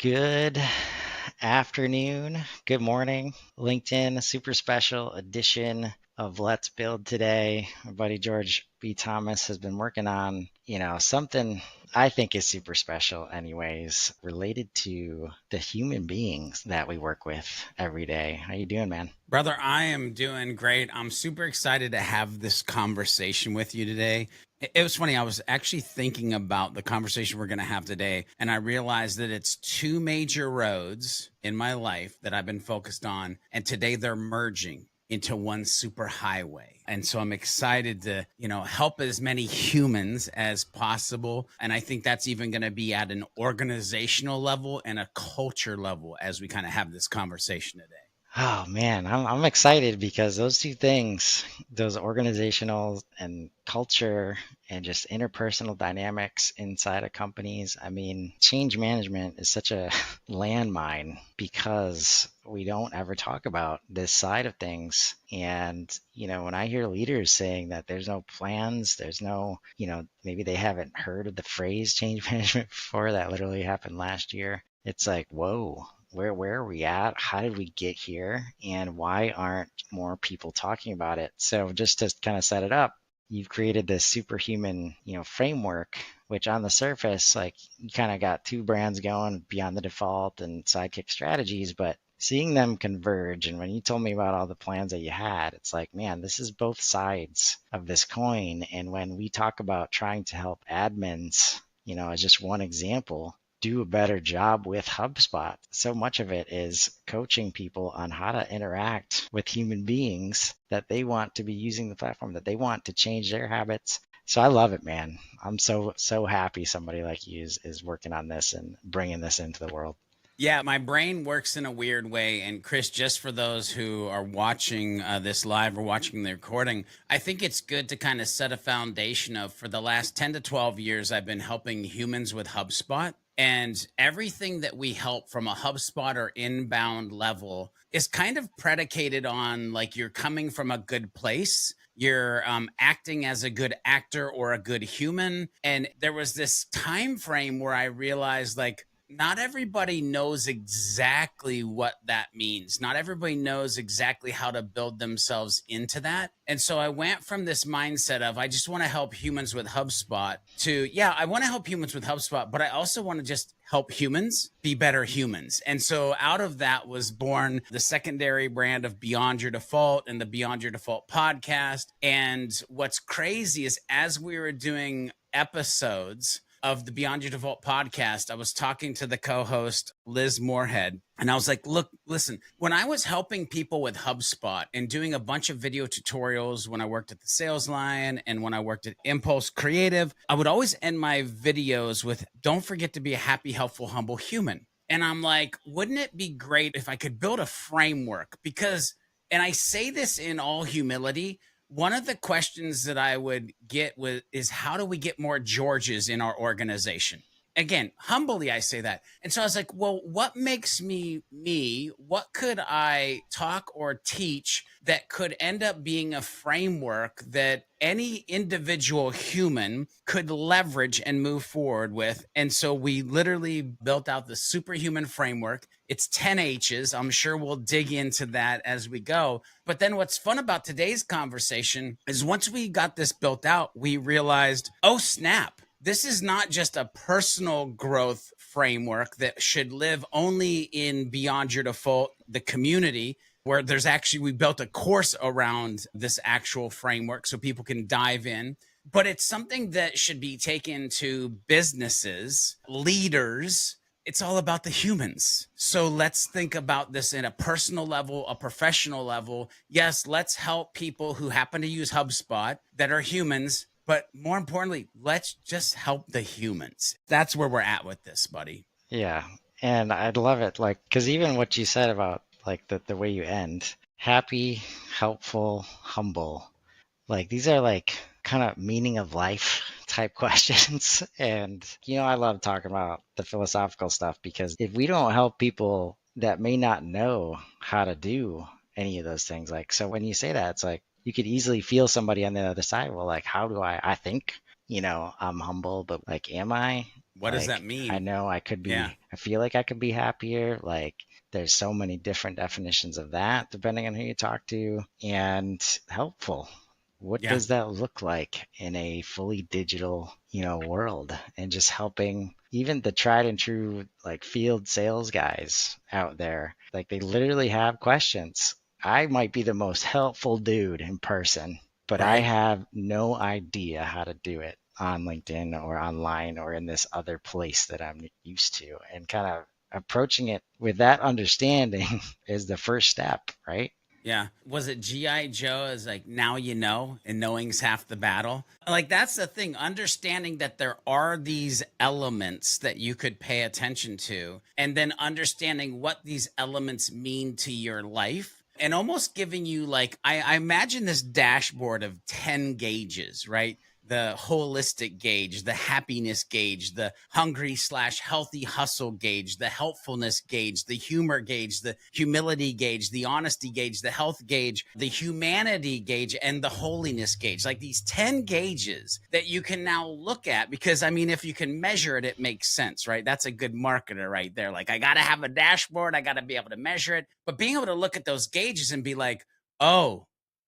Good afternoon, good morning. LinkedIn, a super special edition of Let's Build today. My buddy George B. Thomas has been working on, something I think is super special, anyways, related to the human beings that we work with every day. How you doing, man? Brother, I am doing great. I'm super excited to have this conversation with you today. It was funny. I was actually thinking about the conversation we're going to have today, and I realized that it's two major roads in my life that I've been focused on, and today they're merging into one super highway. And so I'm excited to, help as many humans as possible. And I think that's even going to be at an organizational level and a culture level as we kind of have this conversation today. Oh man, I'm excited because those two things, those organizational and culture and just interpersonal dynamics inside of companies. I mean, change management is such a landmine because we don't ever talk about this side of things. And, when I hear leaders saying that there's no plans, there's no, maybe they haven't heard of the phrase change management before, that literally happened last year. It's like, whoa, where are we at? How did we get here? And why aren't more people talking about it? So just to kind of set it up, you've created this superhuman, framework, which on the surface, like you kind of got two brands going, Beyond the Default and Sidekick Strategies, but seeing them converge, and when you told me about all the plans that you had, it's like, man, this is both sides of this coin. And when we talk about trying to help admins, as just one example, do a better job with HubSpot. So much of it is coaching people on how to interact with human beings that they want to be using the platform, that they want to change their habits. So I love it, man. I'm so happy somebody like you is working on this and bringing this into the world. Yeah, my brain works in a weird way. And Chris, just for those who are watching this live or watching the recording, I think it's good to kind of set a foundation of for the last 10 to 12 years, I've been helping humans with HubSpot. And everything that we help from a HubSpot or inbound level is kind of predicated on like you're coming from a good place. You're acting as a good actor or a good human. And there was this time frame where I realized like, not everybody knows exactly what that means. Not everybody knows exactly how to build themselves into that. And so I went from this mindset of I just want to help humans with HubSpot to, yeah, I want to help humans with HubSpot, but I also want to just help humans be better humans. And so out of that was born the secondary brand of Beyond Your Default and the Beyond Your Default podcast. And what's crazy is as we were doing episodes of the Beyond Your Default podcast, I was talking to the co-host, Liz Moorhead, and I was like, look, listen, when I was helping people with HubSpot and doing a bunch of video tutorials when I worked at the Sales Line and when I worked at Impulse Creative, I would always end my videos with, don't forget to be a happy, helpful, humble human. And I'm like, wouldn't it be great if I could build a framework? Because, and I say this in all humility, one of the questions that I would get is how do we get more Georges in our organization? Again, humbly, I say that. And so I was like, well, what makes me me? What could I talk or teach that could end up being a framework that any individual human could leverage and move forward with? And so we literally built out the Superhuman Framework. It's 10 H's. I'm sure we'll dig into that as we go. But then what's fun about today's conversation is once we got this built out, we realized, oh, snap. This is not just a personal growth framework that should live only in Beyond Your Default, the community, where there's actually, we built a course around this actual framework so people can dive in. But it's something that should be taken to businesses, leaders. It's all about the humans. So let's think about this in a personal level, a professional level. Yes, let's help people who happen to use HubSpot that are humans. But more importantly, let's just help the humans. That's where we're at with this, buddy. Yeah. And I'd love it. Like, because even what you said about like the way you end, happy, helpful, humble. Like these are like kind of meaning of life type questions. And, I love talking about the philosophical stuff because if we don't help people that may not know how to do any of those things, like, so when you say that, it's like you could easily feel somebody on the other side. Well, like, how do I think, I'm humble, but like, am I? What does that Like, I mean? know Yeah. I feel like I could be happier. Like, there's so many different definitions of that depending on who you talk to, and helpful. What Yeah. does that look like in a fully digital, world? And just helping even the tried and true, like, field sales guys out there. Like, they literally have questions. I might be the most helpful dude in person, but I Right. have no idea how to do it on LinkedIn or online or in this other place that I'm used to. And kind of approaching it with that understanding is the first step, right? Yeah. Was it G.I. Joe is like, now you know, and knowing's half the battle? Like, that's the thing, understanding that there are these elements that you could pay attention to, and then understanding what these elements mean to your life. And almost giving you, like, I imagine this dashboard of 10 gauges, right? The holistic gauge, the happiness gauge, the hungry slash healthy hustle gauge, the helpfulness gauge, the humor gauge, the humility gauge, the honesty gauge, the health gauge, the humanity gauge, and the holiness gauge. Like these 10 gauges that you can now look at, because I mean, if you can measure it, it makes sense, right? That's a good marketer right there. Like, I got to have a dashboard, I got to be able to measure it. But being able to look at those gauges and be like, oh,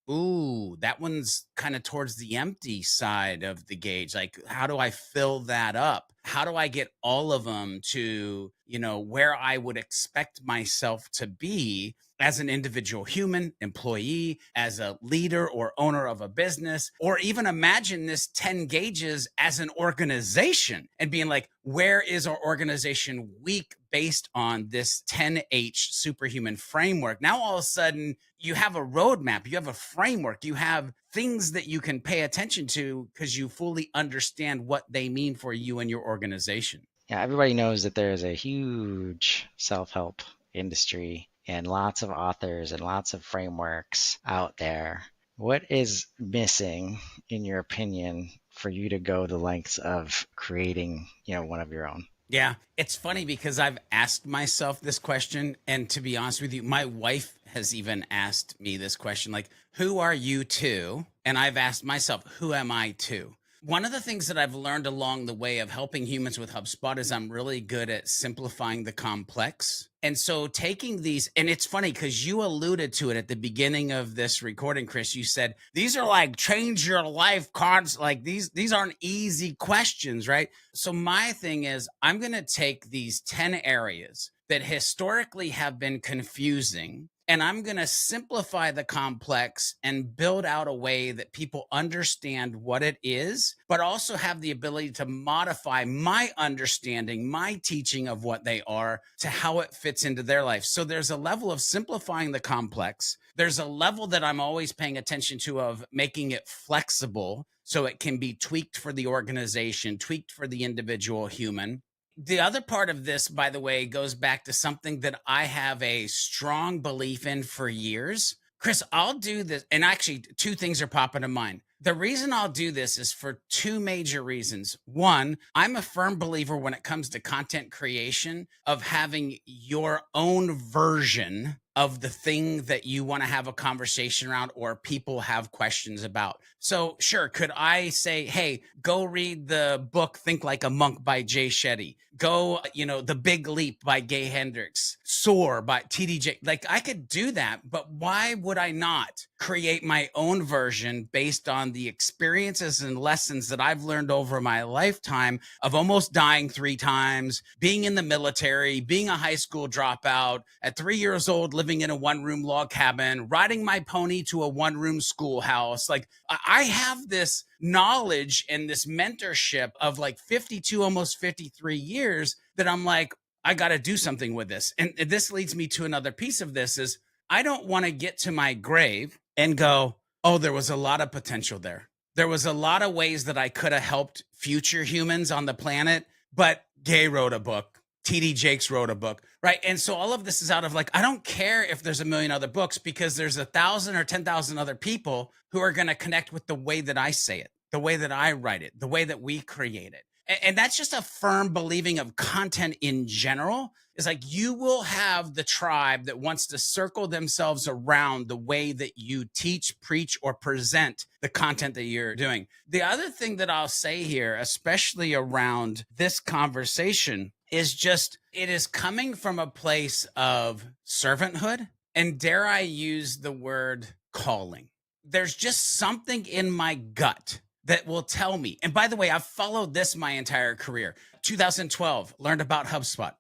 ooh, that one's kind of towards the empty side of the gauge. Like, how do I fill that up? How do I get all of them to, where I would expect myself to be as an individual human, employee, as a leader or owner of a business, or even imagine this 10 gauges as an organization and being like, where is our organization weak based on this 10H superhuman framework? Now, all of a sudden, you have a roadmap, you have a framework, you have things that you can pay attention to because you fully understand what they mean for you and your organization. Yeah, everybody knows that there's a huge self-help industry and lots of authors and lots of frameworks out there. What is missing, in your opinion, for you to go the lengths of creating, one of your own? Yeah, it's funny because I've asked myself this question. And to be honest with you, my wife has even asked me this question, like, who are you to? And I've asked myself, who am I to? One of the things that I've learned along the way of helping humans with HubSpot is I'm really good at simplifying the complex. And so taking these, and it's funny because you alluded to it at the beginning of this recording, Chris. You said these are like change your life cards. Like these aren't easy questions, right? So my thing is, I'm going to take these 10 areas that historically have been confusing, and I'm going to simplify the complex and build out a way that people understand what it is, but also have the ability to modify my understanding, my teaching of what they are to how it fits into their life. So there's a level of simplifying the complex. There's a level that I'm always paying attention to of making it flexible so it can be tweaked for the organization, tweaked for the individual human. The other part of this, by the way, goes back to something that I have a strong belief in for years. Chris, I'll do this. And actually, two things are popping to mind. The reason I'll do this is for two major reasons. One, I'm a firm believer when it comes to content creation of having your own version of the thing that you want to have a conversation around or people have questions about. So, sure, could I say, hey, go read the book Think Like a Monk by Jay Shetty? Go, The Big Leap by Gay Hendricks, Soar by TDJ. Like, I could do that, but why would I not create my own version based on the experiences and lessons that I've learned over my lifetime of almost dying 3 times, being in the military, being a high school dropout, at 3 years old, living in a one-room log cabin, riding my pony to a one-room schoolhouse. Like, I have this knowledge and this mentorship of like 52, almost 53 years that I'm like, I got to do something with this. And this leads me to another piece of this is I don't want to get to my grave and go, oh, there was a lot of potential there. There was a lot of ways that I could have helped future humans on the planet, but Gay wrote a book. TD Jakes wrote a book, right? And so all of this is out of like, I don't care if there's a million other books because there's 1,000 or 10,000 other people who are going to connect with the way that I say it, the way that I write it, the way that we create it. And that's just a firm believing of content in general. It's like you will have the tribe that wants to circle themselves around the way that you teach, preach, or present the content that you're doing. The other thing that I'll say here, especially around this conversation, is just it is coming from a place of servanthood. And dare I use the word calling? There's just something in my gut that will tell me. And by the way, I've followed this my entire career. 2012, learned about HubSpot.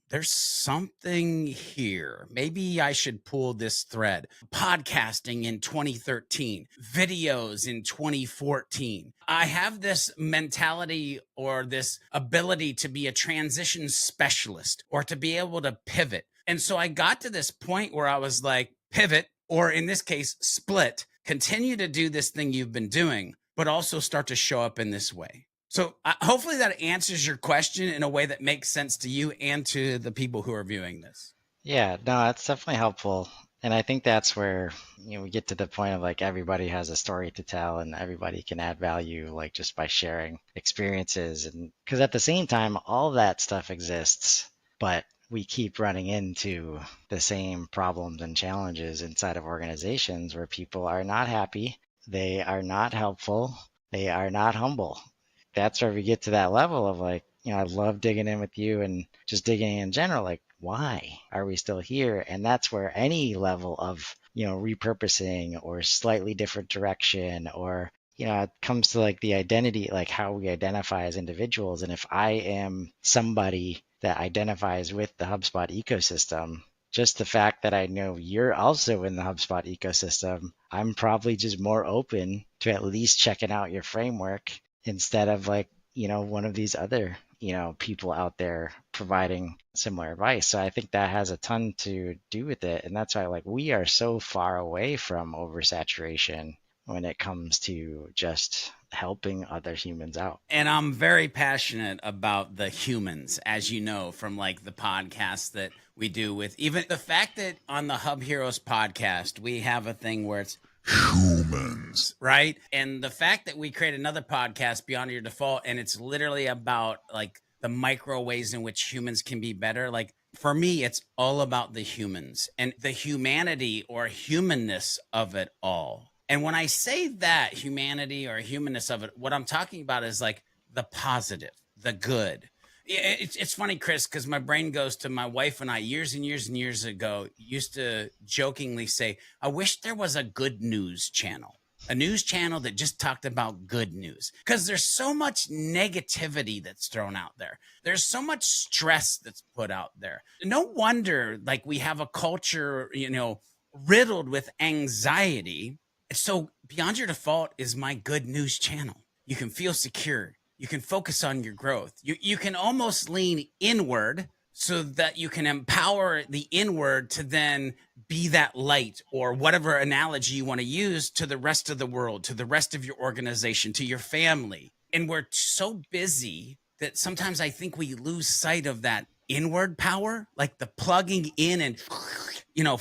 There's something here. Maybe I should pull this thread. Podcasting in 2013, videos in 2014. I have this mentality or this ability to be a transition specialist or to be able to pivot. And so I got to this point where I was like, pivot, or in this case, split, continue to do this thing you've been doing, but also start to show up in this way. So hopefully that answers your question in a way that makes sense to you and to the people who are viewing this. Yeah, no, that's definitely helpful. And I think that's where, we get to the point of like everybody has a story to tell and everybody can add value like just by sharing experiences. And because at the same time, all that stuff exists, but we keep running into the same problems and challenges inside of organizations where people are not happy, they are not helpful, they are not humble. That's where we get to that level of like, I love digging in with you and just digging in general, like, why are we still here? And that's where any level of, repurposing or slightly different direction or, it comes to like the identity, like how we identify as individuals. And if I am somebody that identifies with the HubSpot ecosystem, just the fact that I know you're also in the HubSpot ecosystem, I'm probably just more open to at least checking out your framework instead of like, one of these other, people out there providing similar advice. So I think that has a ton to do with it. And that's why like we are so far away from oversaturation when it comes to just helping other humans out. And I'm very passionate about the humans, as you know, from like the podcast that we do with even the fact that on the Hub Heroes podcast, we have a thing where it's humans, right? And the fact that we create another podcast, Beyond Your Default, and it's literally about like the micro ways in which humans can be better. Like for me, it's all about the humans and the humanity or humanness of it all. And when I say that humanity or humanness of it, what I'm talking about is like the positive, the good. It's funny, Chris, because my brain goes to my wife and I years and years and years ago used to jokingly say, I wish there was a good news channel, a news channel that just talked about good news, because there's so much negativity that's thrown out there. There's so much stress that's put out there. No wonder like we have a culture, riddled with anxiety. So Beyond Your Default is my good news channel. You can feel secure. You can focus on your growth. You can almost lean inward so that you can empower the inward to then be that light or whatever analogy you want to use to the rest of the world, to the rest of your organization, to your family. And we're so busy that sometimes I think we lose sight of that inward power, like the plugging in and,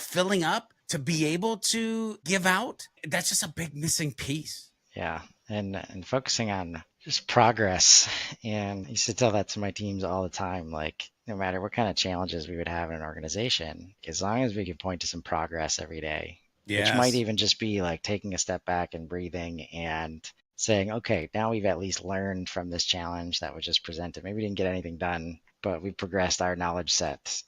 filling up to be able to give out. That's just a big missing piece. Yeah. And focusing on just progress. And I used to tell that to my teams all the time, like no matter what kind of challenges we would have in an organization, as long as we could point to some progress every day, which might even just be like taking a step back and breathing and saying, okay, now we've at least learned from this challenge that was just presented. Maybe we didn't get anything done, but we progressed our knowledge set,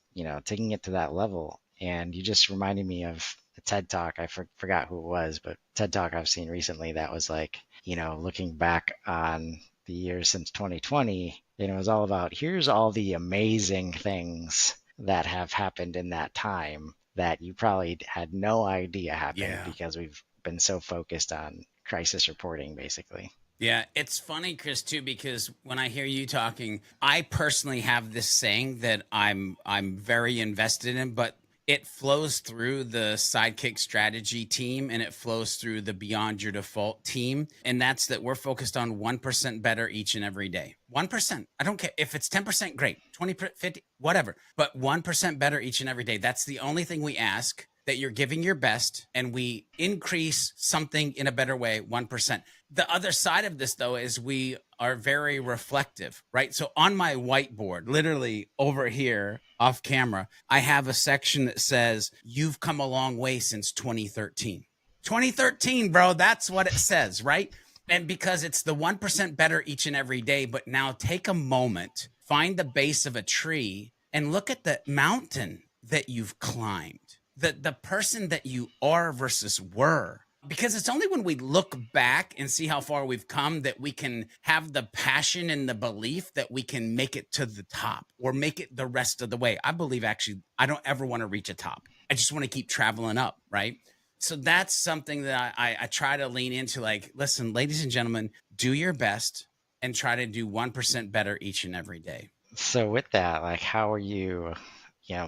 taking it to that level. And you just reminded me of a TED Talk. I forgot who it was, but TED Talk I've seen recently that was like, looking back on the years since 2020, it was all about here's all the amazing things that have happened in that time that you probably had no idea happened because we've been so focused on crisis reporting, basically. Yeah, it's funny, Chris, too, because when I hear you talking, I personally have this saying that I'm very invested in, but it flows through the Sidekick strategy team and it flows through the Beyond Your Default team. And that's that we're focused on 1% better each and every day. 1%. I don't care if it's 10%, great, 20, 50, whatever, but 1% better each and every day. That's the only thing we ask. that you're giving your best, and we increase something in a better way 1%. The other side of this, though, is we are very reflective, right? So on my whiteboard, literally over here off camera, I have a section that says, "You've come a long way since 2013." 2013, bro, that's what it says, right? And because it's the 1% better each and every day, but now take a moment, find the base of a tree, and look at the mountain that you've climbed, the person that you are versus were. Because it's only when we look back and see how far we've come that we can have the passion and the belief that we can make it to the top or make it the rest of the way. I believe actually, I don't ever want to reach a top. I just want to keep traveling up, right? So that's something that I try to lean into. Like, listen, ladies and gentlemen, do your best and try to do 1% better each and every day. So with that, like, how are you,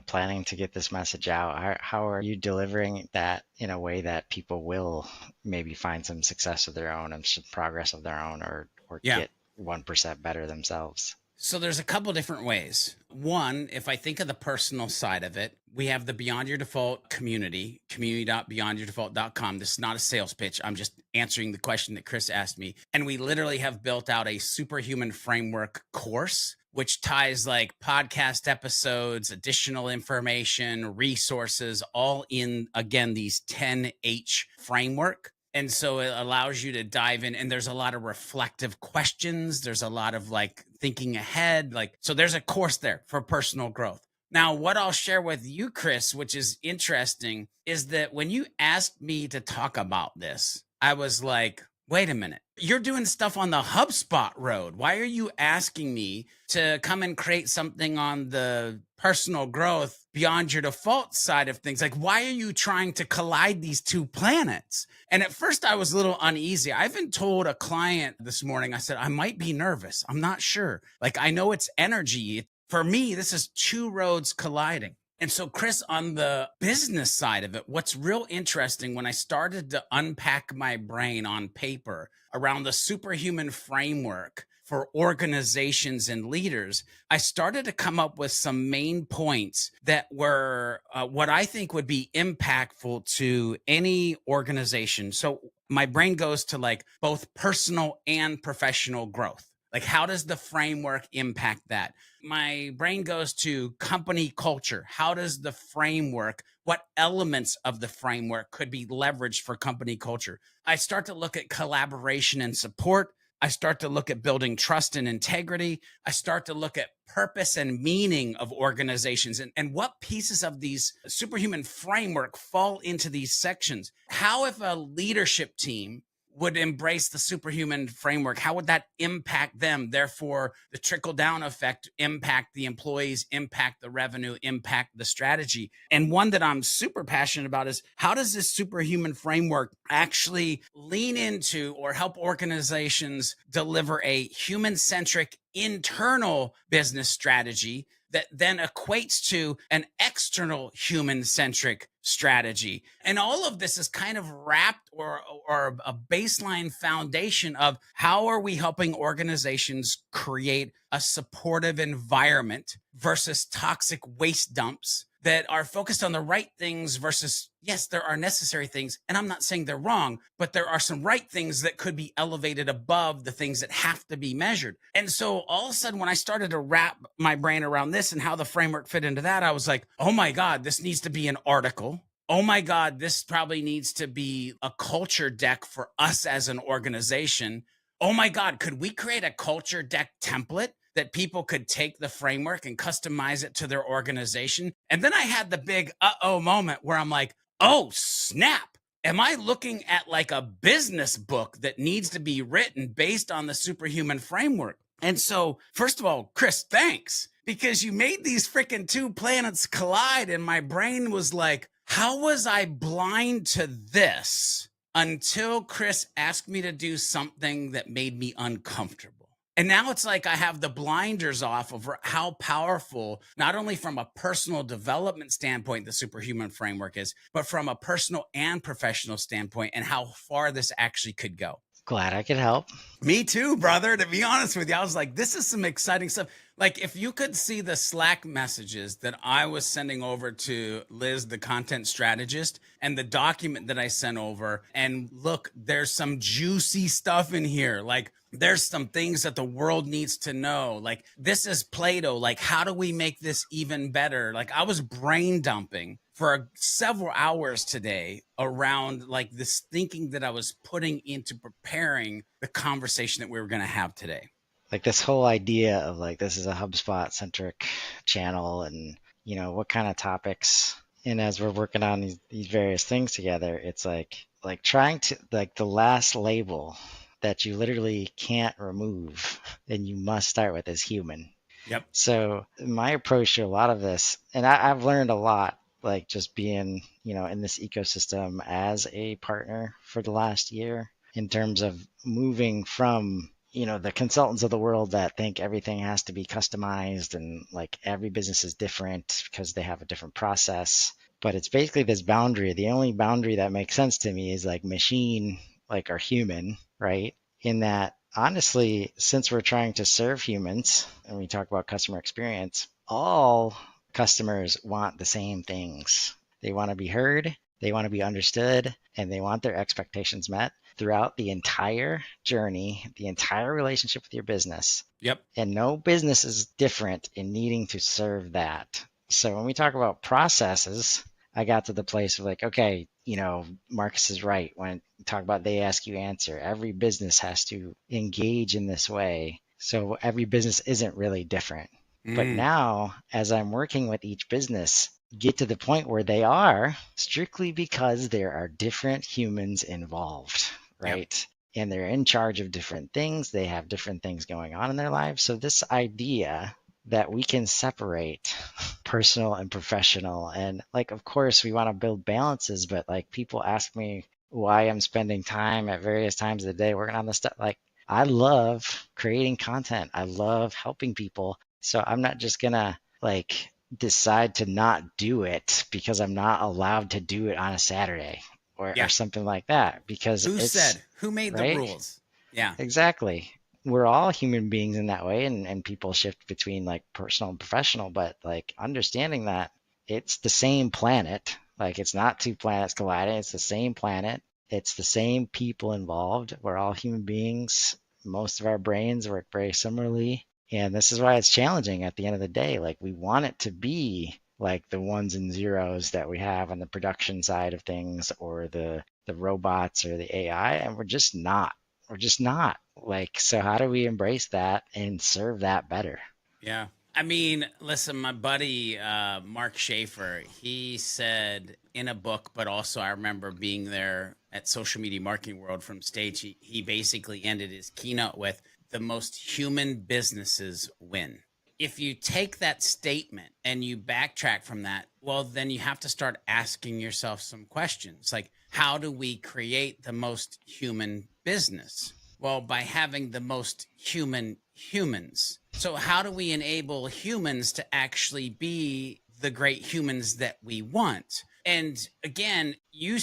planning to get this message out? How are you delivering that in a way that people will maybe find some success of their own and some progress of their own, or Yeah. get 1% better themselves? So there's a couple different ways. One, if I think of the personal side of it, we have the Beyond Your Default community.beyondyourdefault.com. This is not a sales pitch. I'm just answering the question that Chris asked me. And we literally have built out a Superhuman Framework course, which ties like podcast episodes, additional information, resources, all in, again, these 10H framework. And so it allows you to dive in, and there's a lot of reflective questions. There's a lot of like thinking ahead. So there's a course there for personal growth. Now, what I'll share with you, Chris, which is interesting, is that when you asked me to talk about this, I was like, wait a minute, you're doing stuff on the HubSpot road. Why are you asking me to come and create something on the personal growth beyond your default side of things? Like, why are you trying to collide these two planets? And at first I was a little uneasy. I even told a client this morning, I said, I might be nervous. I'm not sure. Like, I know it's energy. For me, this is two roads colliding. And so, Chris, on the business side of it, what's real interesting when I started to unpack my brain on paper around the superhuman framework for organizations and leaders, I started to come up with some main points that were what I think would be impactful to any organization. So my brain goes to like both personal and professional growth. Like, how does the framework impact that? My brain goes to company culture. How does the framework, what elements of the framework could be leveraged for company culture? I start to look at collaboration and support. I start to look at building trust and integrity. I start to look at purpose and meaning of organizations and what pieces of these superhuman framework fall into these sections. How, if a leadership team would embrace the superhuman framework, how would that impact them? Therefore, the trickle down effect impact the employees, impact the revenue, impact the strategy. And one that I'm super passionate about is, how does this superhuman framework actually lean into or help organizations deliver a human-centric internal business strategy that then equates to an external human-centric strategy? And all of this is kind of wrapped or a baseline foundation of how are we helping organizations create a supportive environment versus toxic waste dumps that are focused on the right things versus, yes, there are necessary things. And I'm not saying they're wrong, but there are some right things that could be elevated above the things that have to be measured. And so all of a sudden, when I started to wrap my brain around this and how the framework fit into that, I was like, oh my God, this needs to be an article. Oh my God, this probably needs to be a culture deck for us as an organization. Oh my God, could we create a culture deck template that people could take the framework and customize it to their organization? And then I had the big uh-oh moment where I'm like, oh snap. Am I looking at like a business book that needs to be written based on the superhuman framework? And so, first of all, Chris, thanks, because you made these freaking two planets collide. And my brain was like, how was I blind to this until Chris asked me to do something that made me uncomfortable? And now it's like I have the blinders off of how powerful, not only from a personal development standpoint, the superhuman framework is, but from a personal and professional standpoint, and how far this actually could go. Glad I could help. Me too, brother. To be honest with you, I was like, this is some exciting stuff. Like, if you could see the Slack messages that I was sending over to Liz, the content strategist, and the document that I sent over, and look, there's some juicy stuff in here. Like, there's some things that the world needs to know. Like, this is Play-Doh. Like, how do we make this even better? Like, I was brain dumping for several hours today around like this thinking that I was putting into preparing the conversation that we were going to have today. Like this whole idea of like this is a HubSpot centric channel, and what kind of topics. And as we're working on these various things together, it's like trying to like the last label that you literally can't remove and you must start with is human. Yep. So my approach to a lot of this, and I've learned a lot, like just being, in this ecosystem as a partner for the last year, in terms of moving from, the consultants of the world that think everything has to be customized and like every business is different because they have a different process. But it's basically this boundary. The only boundary that makes sense to me is like machine, like or human, right? In that honestly, since we're trying to serve humans and we talk about customer experience, all customers want the same things. They want to be heard, they want to be understood, and they want their expectations met throughout the entire journey, the entire relationship with your business. Yep. And no business is different in needing to serve that. So when we talk about processes, I got to the place of like, okay, Marcus is right when you talk about they ask you answer. Every business has to engage in this way. So every business isn't really different. But Mm, now, as I'm working with each business, get to the point where they are strictly because there are different humans involved, yep. right? And they're in charge of different things. They have different things going on in their lives. So this idea that we can separate personal and professional, and like of course we want to build balances, but like people ask me why I'm spending time at various times of the day working on this stuff. Like I love creating content. I love helping people. So I'm not just gonna like decide to not do it because I'm not allowed to do it on a Saturday or Yeah. something like that because Who it's said? Who made the right. rules? Yeah. Exactly. We're all human beings in that way, and people shift between like personal and professional, but like understanding that it's the same planet, like it's not two planets colliding, it's the same planet, it's the same people involved. We're all human beings. Most of our brains work very similarly. And this is why it's challenging at the end of the day. Like we want it to be like the ones and zeros that we have on the production side of things or the robots or the AI, and we're just not. We're just not. Like, so how do we embrace that and serve that better? Yeah. I mean, listen, my buddy Mark Schaefer, he said in a book, but also I remember being there at Social Media Marketing World from stage. He basically ended his keynote with the most human businesses win. If you take that statement and you backtrack from that, well, then you have to start asking yourself some questions like, how do we create the most human business? Well, by having the most human humans. So, how do we enable humans to actually be the great humans that we want? And again, you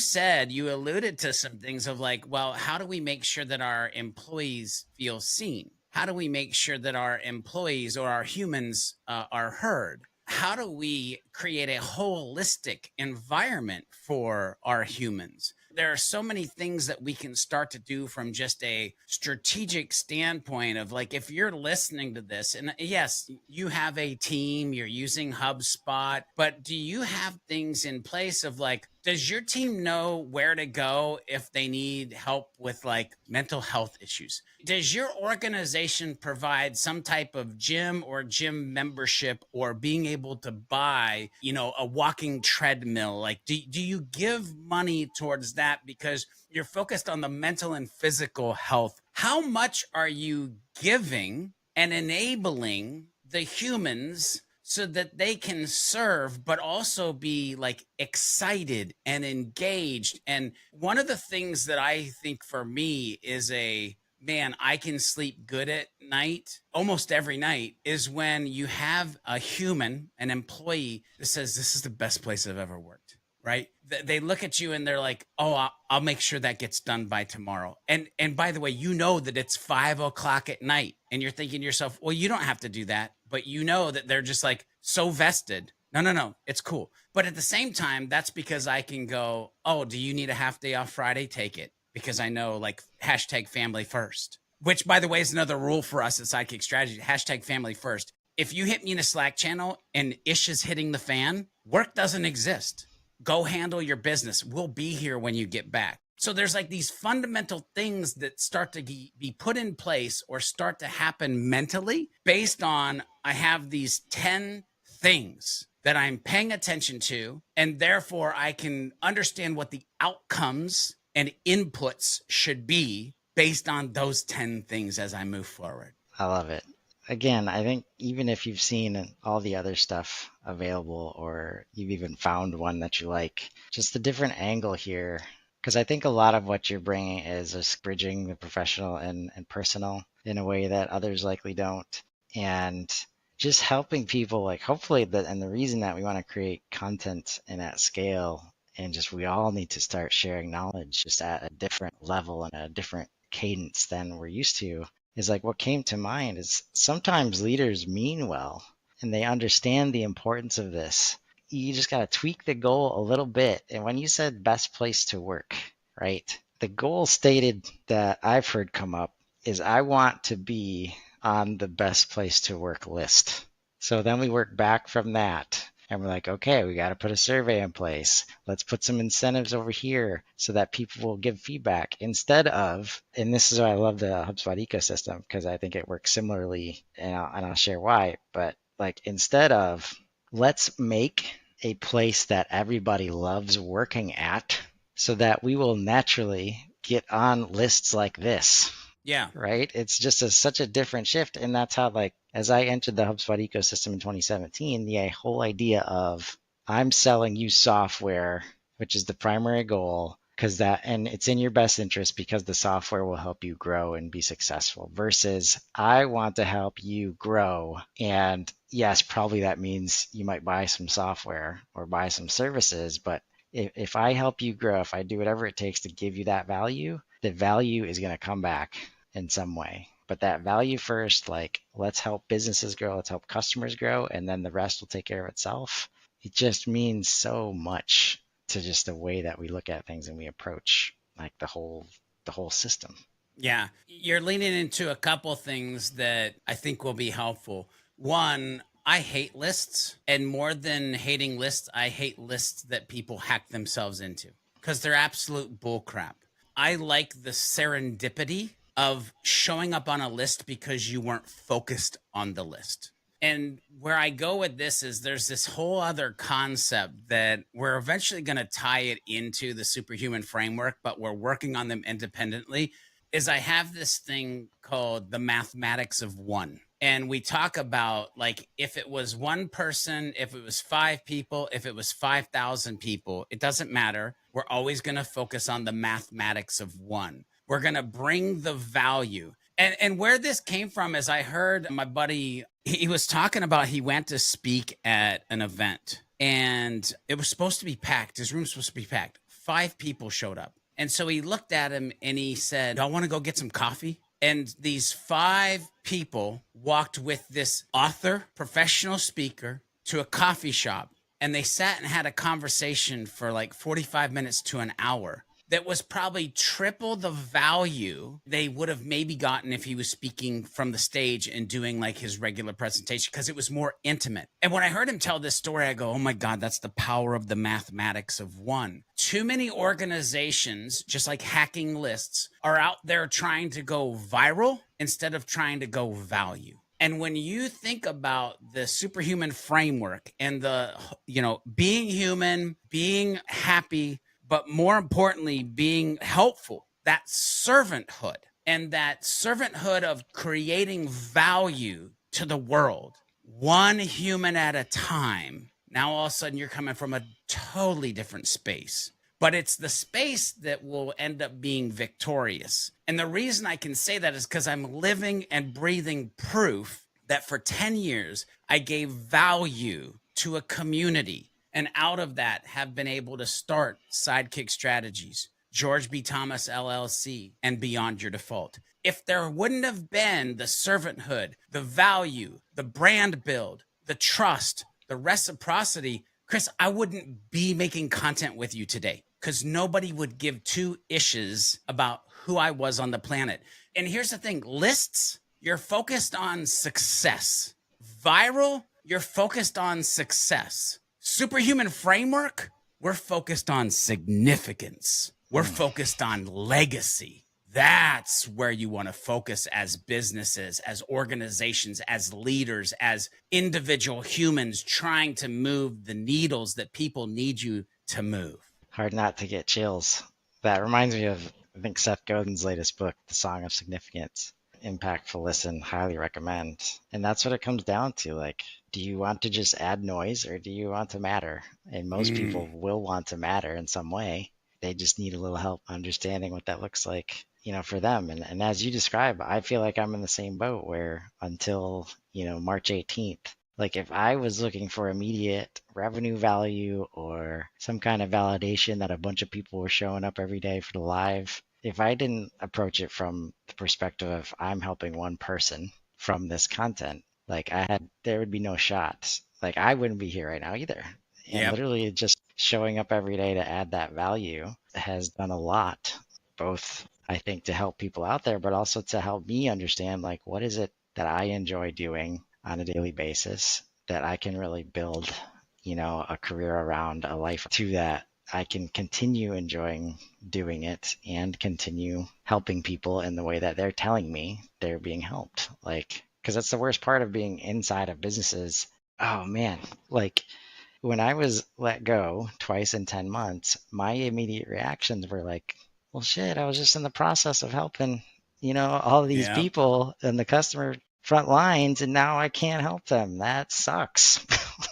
alluded to some things of like, well, how do we make sure that our employees feel seen? How do we make sure that our employees or our humans are heard? How do we create a holistic environment for our humans? There are so many things that we can start to do from just a strategic standpoint of like, if you're listening to this, and yes, you have a team, you're using HubSpot, but do you have things in place of like, does your team know where to go if they need help with like mental health issues? Does your organization provide some type of gym or gym membership or being able to buy, a walking treadmill? Like, do you give money towards that because you're focused on the mental and physical health? How much are you giving and enabling the humans so that they can serve, but also be like excited and engaged? And one of the things that I think for me is a man, I can sleep good at night almost every night is when you have a human, an employee that says, this is the best place I've ever worked. right? They look at you and they're like, "Oh, I'll make sure that gets done by tomorrow." And by the way, you know that it's 5 o'clock at night, and you're thinking to yourself, "Well, you don't have to do that," but you know that they're just like so vested. No, no, no, it's cool. But at the same time, that's because I can go, "Oh, do you need a half day off Friday? Take it," because I know like hashtag family first. Which, by the way, is another rule for us at Sidekick Strategy. Hashtag family first. If you hit me in a Slack channel and ish is hitting the fan, work doesn't exist. Go handle your business. We'll be here when you get back. So there's like these fundamental things that start to be put in place or start to happen mentally based on I have these 10 things that I'm paying attention to, and therefore I can understand what the outcomes and inputs should be based on those 10 things as I move forward. I love it. Again, I think even if you've seen all the other stuff available or you've even found one that you like, just a different angle here. Because I think a lot of what you're bringing is just bridging the professional and personal in a way that others likely don't. And just helping people, like hopefully, and the reason that we want to create content and at scale, and just we all need to start sharing knowledge just at a different level and a different cadence than we're used to is like what came to mind is sometimes leaders mean well and they understand the importance of this. You just got to tweak the goal a little bit. And when you said best place to work, right? The goal stated that I've heard come up is I want to be on the best place to work list. So then we work back from that and we're like, okay, we got to put a survey in place. Let's put some incentives over here so that people will give feedback instead of, and this is why I love the HubSpot ecosystem because I think it works similarly, and I'll share why. But like instead of, let's make a place that everybody loves working at so that we will naturally get on lists like this, Yeah. right? It's just such a different shift. And that's how, like, as I entered the HubSpot ecosystem in 2017, the whole idea of I'm selling you software, which is the primary goal, because that, and it's in your best interest because the software will help you grow and be successful versus I want to help you grow. And yes, probably that means you might buy some software or buy some services, but if I help you grow, if I do whatever it takes to give you that value, the value is going to come back in some way. But that value first, like let's help businesses grow, let's help customers grow, and then the rest will take care of itself. It just means so much to just the way that we look at things and we approach like the whole system. Yeah. You're leaning into a couple things that I think will be helpful. One, I hate lists, and more than hating lists, I hate lists that people hack themselves into because they're absolute bullcrap. I like the serendipity of showing up on a list because you weren't focused on the list. And where I go with this is there's this whole other concept that we're eventually going to tie it into the superhuman framework, but we're working on them independently. Is I have this thing called the mathematics of one. And we talk about like if it was one person, if it was five people, if it was 5,000 people, it doesn't matter. We're always going to focus on the mathematics of one. We're going to bring the value. And where this came from is I heard my buddy, he was talking about he went to speak at an event and it was supposed to be packed. His room was supposed to be packed. 5 people showed up. And so he looked at him and he said, "Y'all want to go get some coffee?" And these 5 people walked with this author, professional speaker to a coffee shop. And they sat and had a conversation for like 45 minutes to an hour that was probably triple the value they would have maybe gotten if he was speaking from the stage and doing like his regular presentation because it was more intimate. And when I heard him tell this story, I go, oh my God, that's the power of the mathematics of one. Too many organizations, just like hacking lists, are out there trying to go viral instead of trying to go value. And when you think about the superhuman framework and being human, being happy, but more importantly, being helpful, that servanthood and that servanthood of creating value to the world, one human at a time. Now, all of a sudden, you're coming from a totally different space, but it's the space that will end up being victorious. And the reason I can say that is because I'm living and breathing proof that for 10 years, I gave value to a community And out of that have been able to start Sidekick Strategies, George B. Thomas LLC, and Beyond Your Default. If there wouldn't have been the servanthood, the value, the brand build, the trust, the reciprocity, Chris, I wouldn't be making content with you today because nobody would give two ishes about who I was on the planet. And here's the thing, lists, you're focused on success. Viral, you're focused on success. Superhuman Framework, we're focused on significance. We're Mm. focused on legacy. That's where you want to focus as businesses, as organizations, as leaders, as individual humans trying to move the needles that people need you to move. Hard not to get chills. That reminds me of, I think, Seth Godin's latest book, The Song of Significance. Impactful listen, highly recommend. And that's what it comes down to. Like, do you want to just add noise or do you want to matter? And most people will want to matter in some way. They just need a little help understanding what that looks like, for them. And as you describe, I feel like I'm in the same boat where until, March 18th, like if I was looking for immediate revenue value or some kind of validation that a bunch of people were showing up every day for the live, if I didn't approach it from the perspective of I'm helping one person from this content, like there would be no shot. Like I wouldn't be here right now either. And Yep. literally just showing up every day to add that value has done a lot, both I think to help people out there, but also to help me understand like what is it that I enjoy doing on a daily basis that I can really build, a career around, a life to that I can continue enjoying doing it and continue helping people in the way that they're telling me they're being helped. Like, because that's the worst part of being inside of businesses. Oh man, like when I was let go twice in 10 months, my immediate reactions were like, well, shit, I was just in the process of helping, all these Yep. people in the customer front lines, and now I can't help them. That sucks.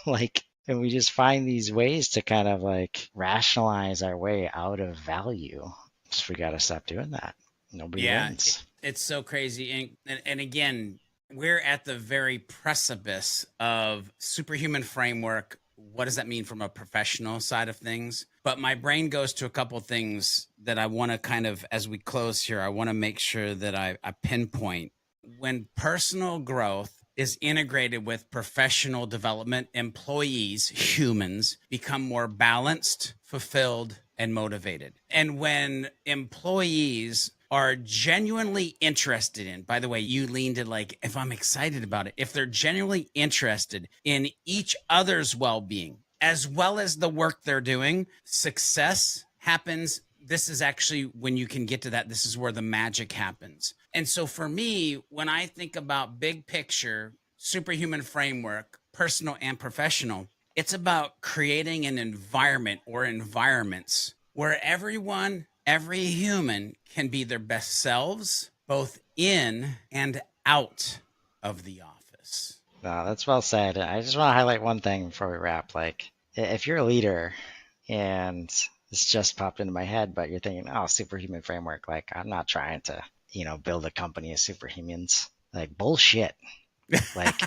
Like, and we just find these ways to kind of like rationalize our way out of value. Just we got to stop doing that. Nobody Yeah, wins. it's so crazy. And again, we're at the very precipice of superhuman framework. What does that mean from a professional side of things? But my brain goes to a couple things that I want to kind of, as we close here, I want to make sure that I pinpoint. When personal growth is integrated with professional development, employees, humans become more balanced, fulfilled, and motivated. And when employees are genuinely interested in, by the way, you leaned it like, if I'm excited about it, if they're genuinely interested in each other's well being, as well as the work they're doing, success happens. This is actually when you can get to that. This is where the magic happens. And so for me, when I think about big picture, superhuman framework, personal and professional, it's about creating an environment or environments where everyone, every human can be their best selves, both in and out of the office. No, that's well said. I just want to highlight one thing before we wrap. Like, if you're a leader and this just popped into my head, but you're thinking, oh, superhuman framework, like, I'm not trying to, build a company of superhumans. Like, bullshit. Like,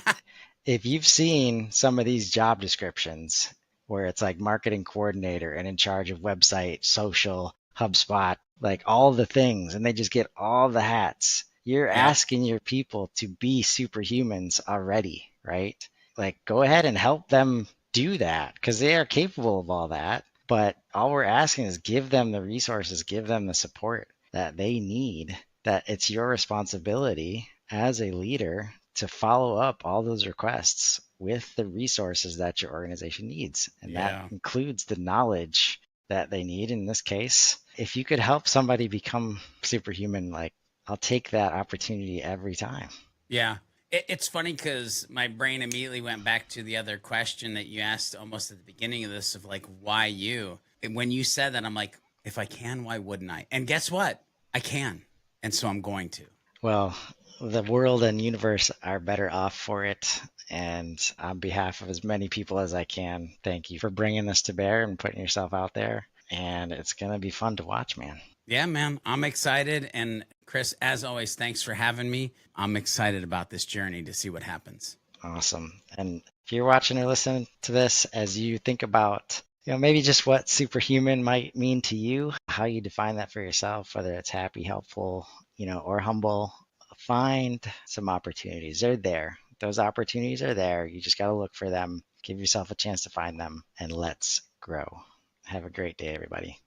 if you've seen some of these job descriptions where it's like marketing coordinator and in charge of website, social, HubSpot, like all the things, and they just get all the hats. You're Yep. asking your people to be superhumans already, right? Like, go ahead and help them do that because they are capable of all that. But all we're asking is give them the resources, give them the support that they need, that it's your responsibility as a leader to follow up all those requests with the resources that your organization needs. And that Yeah. includes the knowledge that they need in this case. If you could help somebody become superhuman, like I'll take that opportunity every time. Yeah. It's funny because my brain immediately went back to the other question that you asked almost at the beginning of this of like, why you? And when you said that, I'm like, if I can, why wouldn't I? And guess what? I can. And so I'm going to. Well, the world and universe are better off for it. And on behalf of as many people as I can, thank you for bringing this to bear and putting yourself out there. And it's going to be fun to watch, man. Yeah, man, I'm excited. And Chris, as always, thanks for having me. I'm excited about this journey to see what happens. Awesome. And if you're watching or listening to this, as you think about, maybe just what superhuman might mean to you, how you define that for yourself, whether it's happy, helpful, or humble, find some opportunities. They're there. Those opportunities are there. You just got to look for them, give yourself a chance to find them, and let's grow. Have a great day, everybody.